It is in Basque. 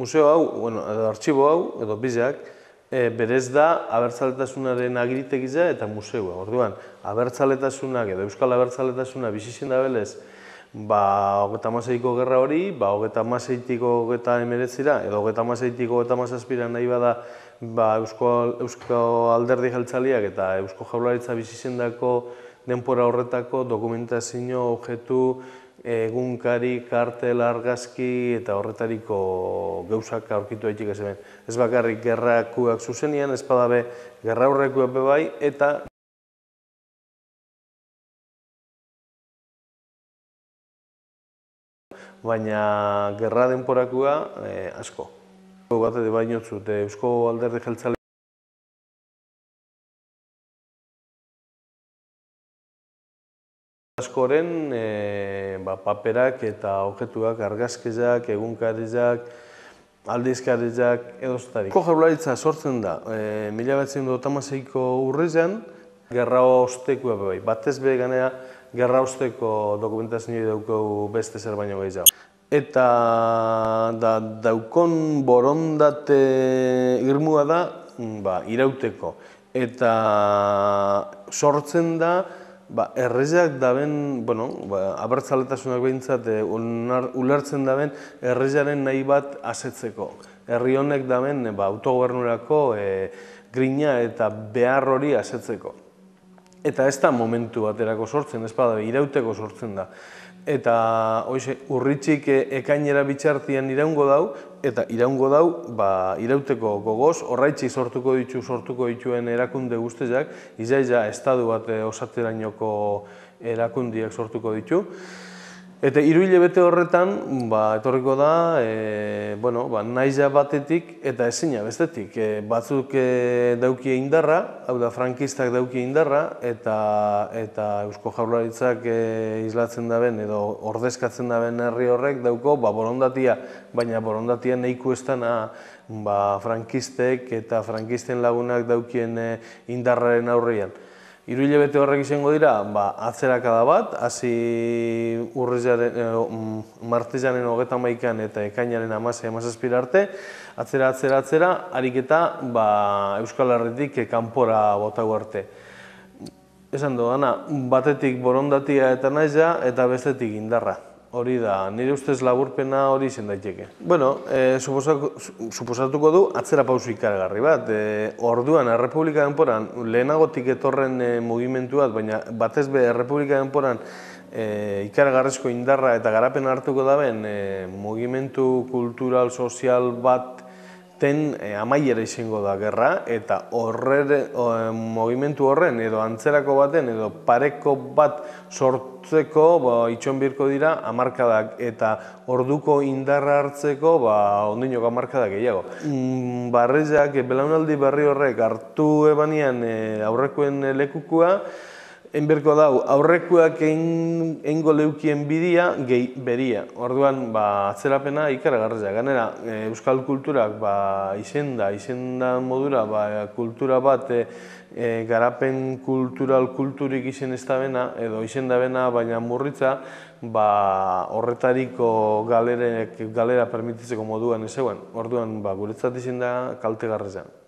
museo hau, edo artxibo hau, edo bideak, berez da abertzaletasunaren agiritegiza eta museua. Orduan, abertzaletasunak edo euskal abertzaletasuna bizitzen da belez, 36ko gerra hori, 36tiko 39ra, edo 36tiko 37ra nahi bada Eusko Alderdi Jeltzaleak eta Eusko Jaurlaritza bizitzendako denbora horretako dokumentazio, objektu, egunkari, kartel, argazki eta horretariko gauzak aurkitu daiteke hemen. Ez bakarrik gerrakuak zuzenian, ez badabe gerra aurrekuak bai, eta baina gerra denporakua asko. Batetik bainotzut, Eusko Alderdi Jeltzaleak askoren paperak eta objektuak, argazkiak, egunkariak, aldizkariak, edoztarik. Eusko Jaurlaritza sortzen da 1956ko urrizean, gerra ostekua bai. Batez be ganea, gerra osteko dokumentazioa daukagu beste zer baino gehiago. Eta daukon borondate irmua da irauteko. Eta sortzen da errezak daben, abertzaletasunak behintzat ulertzen daben errezaren nahi bat asetzeko. Herri honek daben autogobernurako grina eta behar hori asetzeko. Eta ez da momentu baterako sortzen, ez bada irauteko sortzen da. Eta urritxik ekainera bitxartian iraungo dau, eta iraungo dau irauteko gogoz, horraitxik sortuko dituen erakunde guztiak, izaiza estadu bat osaterainoko erakundiak sortuko ditu. Eta 3 hilabete horretan, etorriko da, naiza batetik eta ezina bestetik. Batzuk daukie indarra, hau da, frankistak daukie indarra, eta Eusko Jaurlaritzak islatzen daben edo ordezkatzen daben herri horrek dauko borondatia, baina borondatia nahiko ez dana frankistek eta frankisten lagunak daukien indarraren aurrean. 3 hilabete horrek izango dira, atzerakada bat, hasi martizaren 31an eta ekainaren 16 arte, atzera, ariketa Euskal Herritik kanpora botau arte. Esan dudana, batetik borondatia eta naiza, eta bestetik indarra. Hori da, nire ustez laburpena hori izan daiteke. Suposatuko du atzera pausu ikaragarri bat. Orduan, Errepublika denporan, lehenagotik etorren mugimendu bat, baina batez be Errepublika denporan ikaragarrizko indarra eta garapen hartuko daben mugimendu kultural, sozial bat amaiera izango da gerra, eta mugimendu horren edo antzerako baten edo pareko bat sortzeko itxon birko dira hamarkadak, eta orduko indarra hartzeko ondinoko hamarkadak gehiago. Barrezak, belaunaldi berri horrek hartu ebanian aurrekoen lekukua, enberko dau, aurrekoak eingo leukien bidia, gehi beria. Orduan, atzerapena ikaragarrizak. Ganera, euskal kulturak izenda modura, kultura bat garapen kulturik izen ez da bena, edo izen da bena, baina murritza, horretariko galera permititzeko moduan ez zegoen. Orduan, guretzat izen da kaltegarrizak.